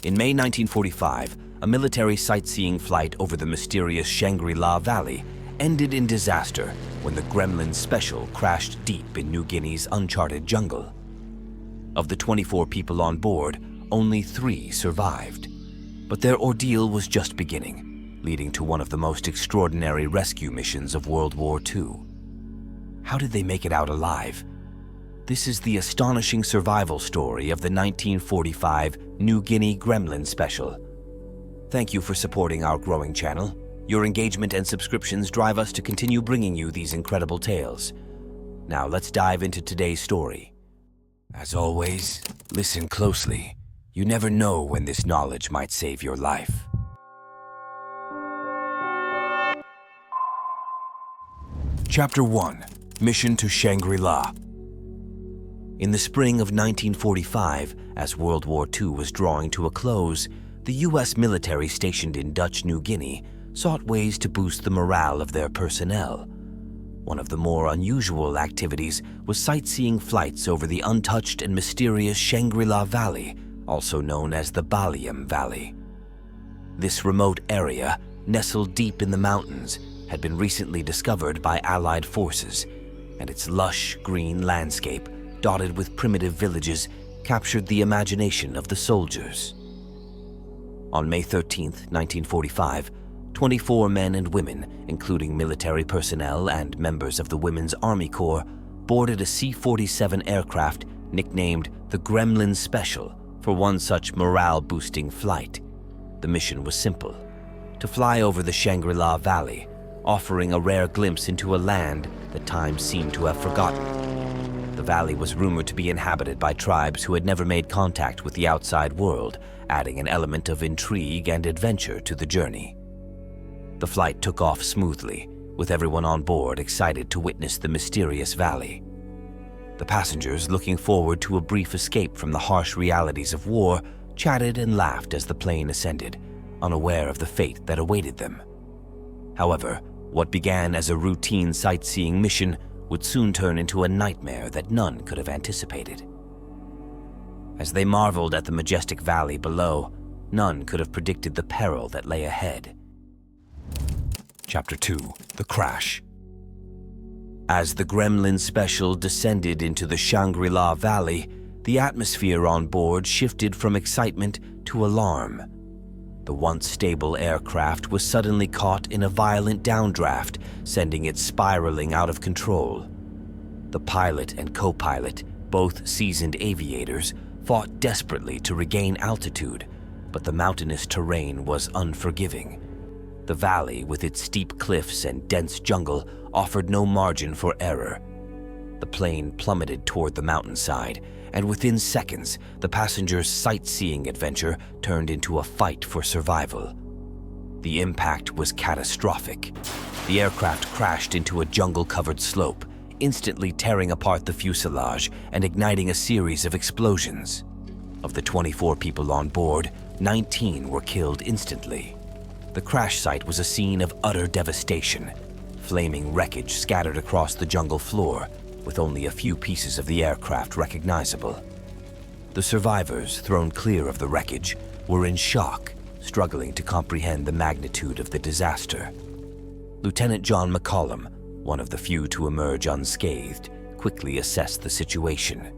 In May 1945, a military sightseeing flight over the mysterious Shangri-La Valley ended in disaster when the Gremlin Special crashed deep in New Guinea's uncharted jungle. Of the 24 people on board, only 3 survived. But their ordeal was just beginning, leading to one of the most extraordinary rescue missions of World War II. How did they make it out alive? This is the astonishing survival story of the 1945 New Guinea Gremlin Special. Thank you for supporting our growing channel. Your engagement and subscriptions drive us to continue bringing you these incredible tales. Now let's dive into today's story. As always, listen closely. You never know when this knowledge might save your life. Chapter 1. Mission to Shangri-La. In the spring of 1945, as World War II was drawing to a close, the U.S. military stationed in Dutch New Guinea sought ways to boost the morale of their personnel. One of the more unusual activities was sightseeing flights over the untouched and mysterious Shangri-La Valley, also known as the Baliem Valley. This remote area, nestled deep in the mountains, had been recently discovered by Allied forces, and its lush green landscape, dotted with primitive villages, captured the imagination of the soldiers. On May 13, 1945, 24 men and women, including military personnel and members of the Women's Army Corps, boarded a C-47 aircraft nicknamed the Gremlin Special for one such morale-boosting flight. The mission was simple: to fly over the Shangri-La Valley, offering a rare glimpse into a land that time seemed to have forgotten. The valley was rumored to be inhabited by tribes who had never made contact with the outside world, adding an element of intrigue and adventure to the journey. The flight took off smoothly, with everyone on board excited to witness the mysterious valley. The passengers, looking forward to a brief escape from the harsh realities of war, chatted and laughed as the plane ascended, unaware of the fate that awaited them. However, what began as a routine sightseeing mission would soon turn into a nightmare that none could have anticipated. As they marveled at the majestic valley below, none could have predicted the peril that lay ahead. Chapter 2. The Crash. As the Gremlin Special descended into the Shangri-La Valley, the atmosphere on board shifted from excitement to alarm. The once stable aircraft was suddenly caught in a violent downdraft, sending it spiraling out of control. The pilot and co-pilot, both seasoned aviators, fought desperately to regain altitude, but the mountainous terrain was unforgiving. The valley, with its steep cliffs and dense jungle, offered no margin for error. The plane plummeted toward the mountainside, and within seconds, the passengers' sightseeing adventure turned into a fight for survival. The impact was catastrophic. The aircraft crashed into a jungle-covered slope, instantly tearing apart the fuselage and igniting a series of explosions. Of the 24 people on board, 19 were killed instantly. The crash site was a scene of utter devastation. Flaming wreckage scattered across the jungle floor, with only a few pieces of the aircraft recognizable. The survivors, thrown clear of the wreckage, were in shock, struggling to comprehend the magnitude of the disaster. Lieutenant John McCollum, one of the few to emerge unscathed, quickly assessed the situation.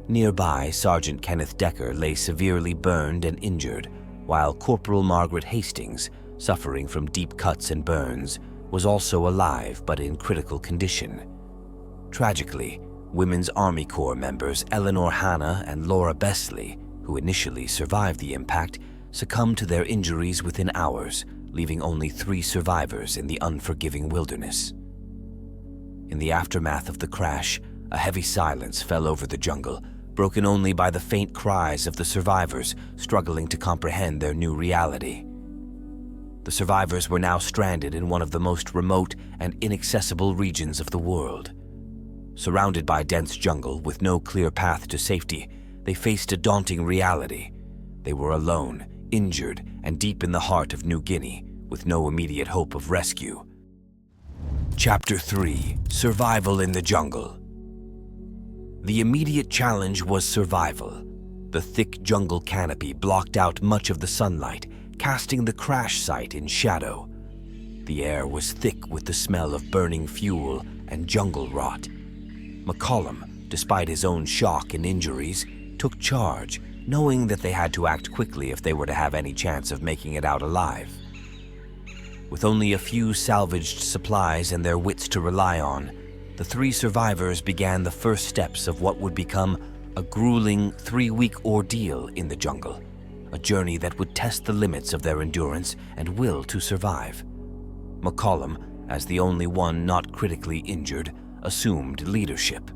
Nearby, Sergeant Kenneth Decker lay severely burned and injured, while Corporal Margaret Hastings, suffering from deep cuts and burns, was also alive but in critical condition. Tragically, Women's Army Corps members Eleanor Hanna and Laura Besley, who initially survived the impact, succumbed to their injuries within hours, leaving only 3 survivors in the unforgiving wilderness. In the aftermath of the crash, a heavy silence fell over the jungle, broken only by the faint cries of the survivors struggling to comprehend their new reality. The survivors were now stranded in one of the most remote and inaccessible regions of the world. Surrounded by dense jungle with no clear path to safety, they faced a daunting reality. They were alone, injured, and deep in the heart of New Guinea, with no immediate hope of rescue. Chapter 3. Survival in the Jungle. The immediate challenge was survival. The thick jungle canopy blocked out much of the sunlight, casting the crash site in shadow. The air was thick with the smell of burning fuel and jungle rot. McCollum, despite his own shock and injuries, took charge, knowing that they had to act quickly if they were to have any chance of making it out alive. With only a few salvaged supplies and their wits to rely on, the three survivors began the first steps of what would become a grueling 3-week ordeal in the jungle, a journey that would test the limits of their endurance and will to survive. McCollum, as the only one not critically injured, assumed leadership.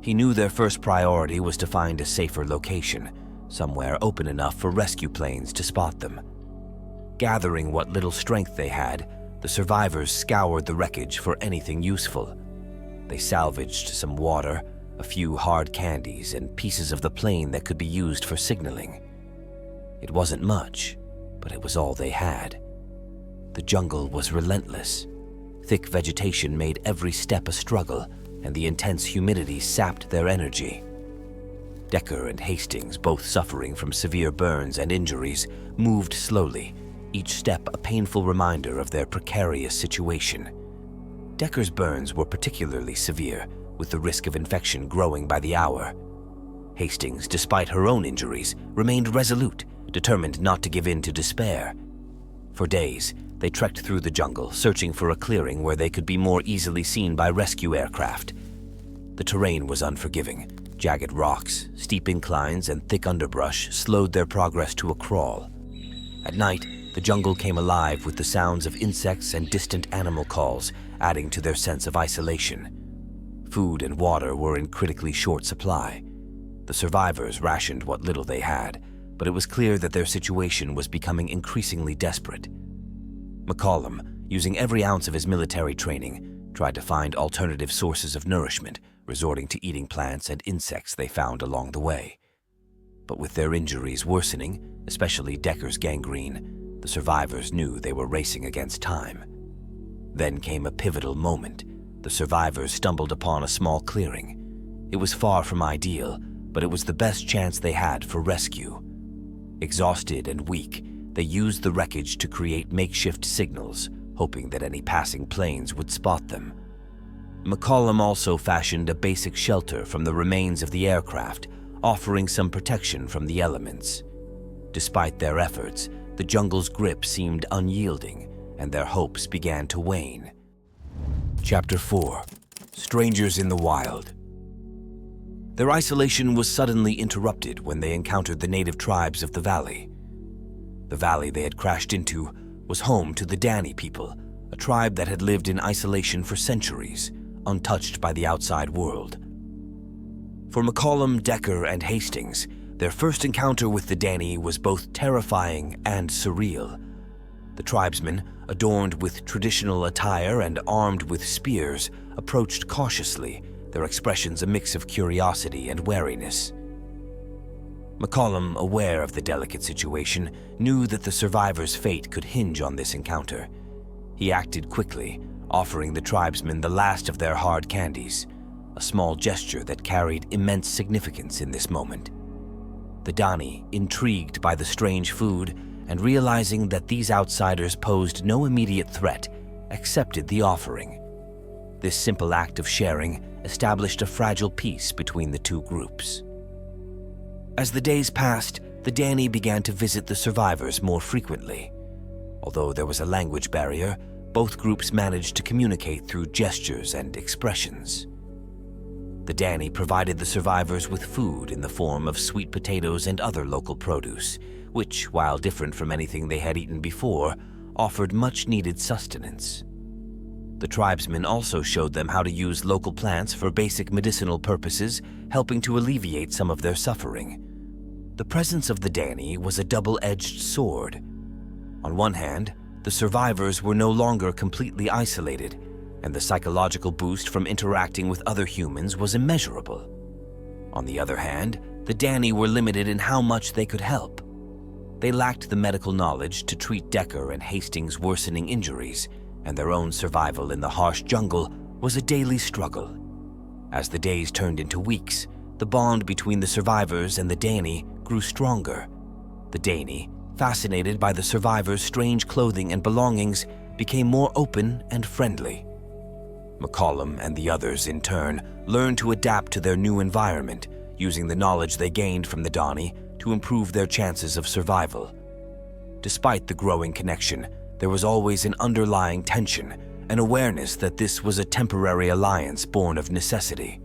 He knew their first priority was to find a safer location, somewhere open enough for rescue planes to spot them. Gathering what little strength they had, the survivors scoured the wreckage for anything useful. They salvaged some water, a few hard candies, and pieces of the plane that could be used for signaling. It wasn't much, but it was all they had. The jungle was relentless. Thick vegetation made every step a struggle, and the intense humidity sapped their energy. Decker and Hastings, both suffering from severe burns and injuries, moved slowly, each step a painful reminder of their precarious situation. Decker's burns were particularly severe, with the risk of infection growing by the hour. Hastings, despite her own injuries, remained resolute, determined not to give in to despair. For days, they trekked through the jungle, searching for a clearing where they could be more easily seen by rescue aircraft. The terrain was unforgiving. Jagged rocks, steep inclines, and thick underbrush slowed their progress to a crawl. At night, the jungle came alive with the sounds of insects and distant animal calls, adding to their sense of isolation. Food and water were in critically short supply. The survivors rationed what little they had, but it was clear that their situation was becoming increasingly desperate. McCollum, using every ounce of his military training, tried to find alternative sources of nourishment, resorting to eating plants and insects they found along the way. But with their injuries worsening, especially Decker's gangrene, the survivors knew they were racing against time. Then came a pivotal moment. The survivors stumbled upon a small clearing. It was far from ideal, but it was the best chance they had for rescue. Exhausted and weak, they used the wreckage to create makeshift signals, hoping that any passing planes would spot them. McCollum also fashioned a basic shelter from the remains of the aircraft, offering some protection from the elements. Despite their efforts, the jungle's grip seemed unyielding, and their hopes began to wane. Chapter 4: Strangers in the Wild. Their isolation was suddenly interrupted when they encountered the native tribes of the valley. The valley they had crashed into was home to the Dani people, a tribe that had lived in isolation for centuries, untouched by the outside world. For McCollum, Decker, and Hastings, their first encounter with the Dani was both terrifying and surreal. The tribesmen, adorned with traditional attire and armed with spears, approached cautiously, their expressions a mix of curiosity and wariness. McCollum, aware of the delicate situation, knew that the survivors' fate could hinge on this encounter. He acted quickly, offering the tribesmen the last of their hard candies, a small gesture that carried immense significance in this moment. The Dani, intrigued by the strange food and realizing that these outsiders posed no immediate threat, accepted the offering. This simple act of sharing established a fragile peace between the two groups. As the days passed, the Dani began to visit the survivors more frequently. Although there was a language barrier, both groups managed to communicate through gestures and expressions. The Dani provided the survivors with food in the form of sweet potatoes and other local produce, which, while different from anything they had eaten before, offered much-needed sustenance. The tribesmen also showed them how to use local plants for basic medicinal purposes, helping to alleviate some of their suffering. The presence of the Dani was a double-edged sword. On one hand, the survivors were no longer completely isolated, and the psychological boost from interacting with other humans was immeasurable. On the other hand, the Dani were limited in how much they could help. They lacked the medical knowledge to treat Decker and Hastings' worsening injuries, and their own survival in the harsh jungle was a daily struggle. As the days turned into weeks, the bond between the survivors and the Dani grew stronger. The Dani, fascinated by the survivors' strange clothing and belongings, became more open and friendly. McCollum and the others, in turn, learned to adapt to their new environment, using the knowledge they gained from the Dani to improve their chances of survival. Despite the growing connection, there was always an underlying tension, an awareness that this was a temporary alliance born of necessity.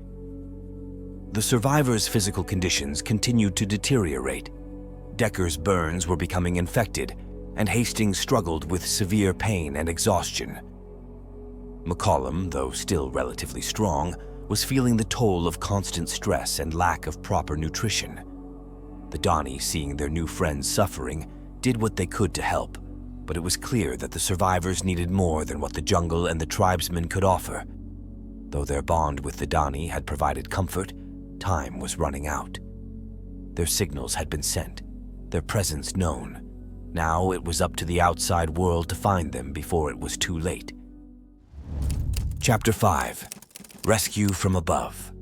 The survivors' physical conditions continued to deteriorate. Decker's burns were becoming infected, and Hastings struggled with severe pain and exhaustion. McCollum, though still relatively strong, was feeling the toll of constant stress and lack of proper nutrition. The Dani, seeing their new friends suffering, did what they could to help, but it was clear that the survivors needed more than what the jungle and the tribesmen could offer. Though their bond with the Dani had provided comfort, time was running out. Their signals had been sent, their presence known. Now it was up to the outside world to find them before it was too late. Chapter 5. Rescue from Above.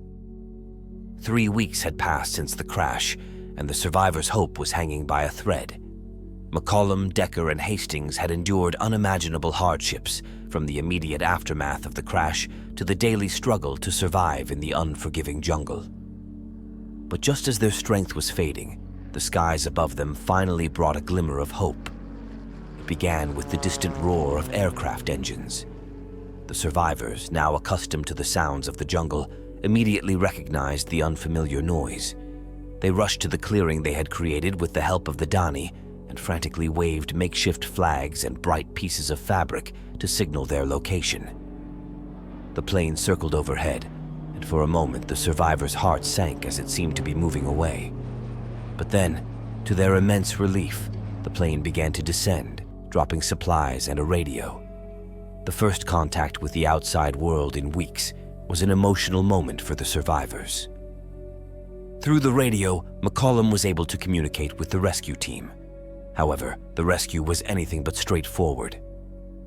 3 weeks had passed since the crash, and the survivors' hope was hanging by a thread. McCollum, Decker, and Hastings had endured unimaginable hardships, from the immediate aftermath of the crash to the daily struggle to survive in the unforgiving jungle. But just as their strength was fading, the skies above them finally brought a glimmer of hope. It began with the distant roar of aircraft engines. The survivors, now accustomed to the sounds of the jungle, immediately recognized the unfamiliar noise. They rushed to the clearing they had created with the help of the Dani and frantically waved makeshift flags and bright pieces of fabric to signal their location. The plane circled overhead, and for a moment the survivors' hearts sank as it seemed to be moving away. But then, to their immense relief, the plane began to descend, dropping supplies and a radio. The first contact with the outside world in weeks was an emotional moment for the survivors. Through the radio, McCollum was able to communicate with the rescue team. However, the rescue was anything but straightforward.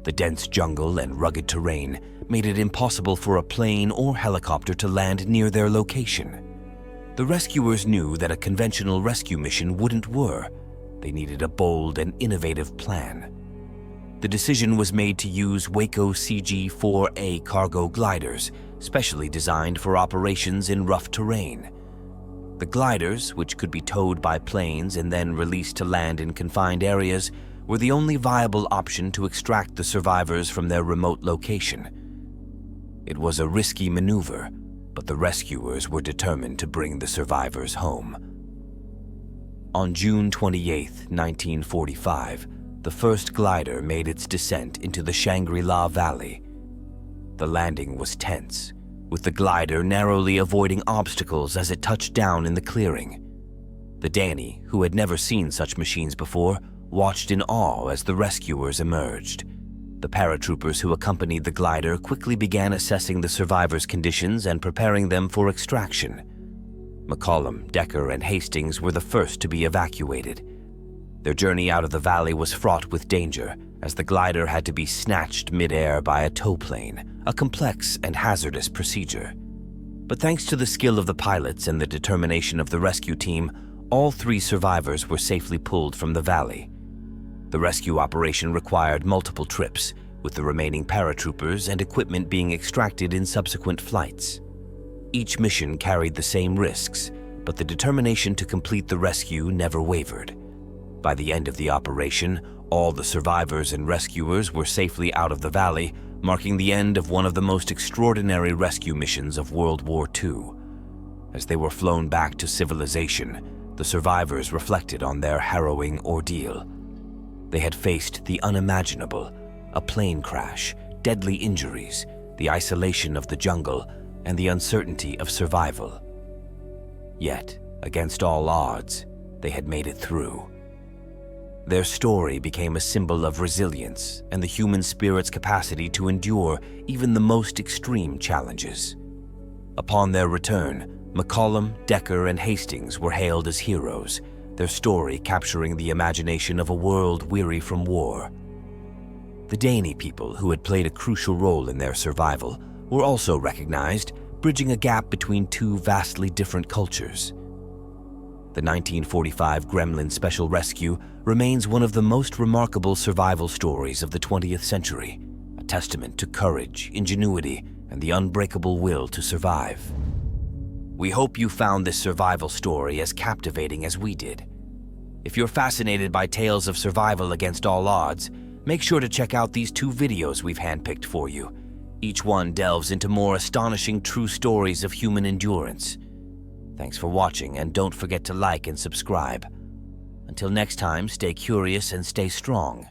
The dense jungle and rugged terrain made it impossible for a plane or helicopter to land near their location. The rescuers knew that a conventional rescue mission wouldn't work. They needed a bold and innovative plan. The decision was made to use Waco CG-4A cargo gliders, specially designed for operations in rough terrain. The gliders, which could be towed by planes and then released to land in confined areas, were the only viable option to extract the survivors from their remote location. It was a risky maneuver, but the rescuers were determined to bring the survivors home. On June 28, 1945, the first glider made its descent into the Shangri-La Valley. The landing was tense, with the glider narrowly avoiding obstacles as it touched down in the clearing. The Dani, who had never seen such machines before, watched in awe as the rescuers emerged. The paratroopers who accompanied the glider quickly began assessing the survivors' conditions and preparing them for extraction. McCollum, Decker, and Hastings were the first to be evacuated. Their journey out of the valley was fraught with danger, as the glider had to be snatched mid-air by a tow plane, a complex and hazardous procedure. But thanks to the skill of the pilots and the determination of the rescue team, all 3 survivors were safely pulled from the valley. The rescue operation required multiple trips, with the remaining paratroopers and equipment being extracted in subsequent flights. Each mission carried the same risks, but the determination to complete the rescue never wavered. By the end of the operation, all the survivors and rescuers were safely out of the valley, marking the end of one of the most extraordinary rescue missions of World War II. As they were flown back to civilization, the survivors reflected on their harrowing ordeal. They had faced the unimaginable, a plane crash, deadly injuries, the isolation of the jungle, and the uncertainty of survival. Yet, against all odds, they had made it through. Their story became a symbol of resilience and the human spirit's capacity to endure even the most extreme challenges. Upon their return, McCollum, Decker, and Hastings were hailed as heroes, their story capturing the imagination of a world weary from war. The Dani people, who had played a crucial role in their survival, were also recognized, bridging a gap between 2 vastly different cultures. The 1945 Gremlin Special Rescue remains one of the most remarkable survival stories of the 20th century, a testament to courage, ingenuity, and the unbreakable will to survive. We hope you found this survival story as captivating as we did. If you're fascinated by tales of survival against all odds, make sure to check out these 2 videos we've handpicked for you. Each one delves into more astonishing true stories of human endurance. Thanks for watching, and don't forget to like and subscribe. Until next time, stay curious and stay strong.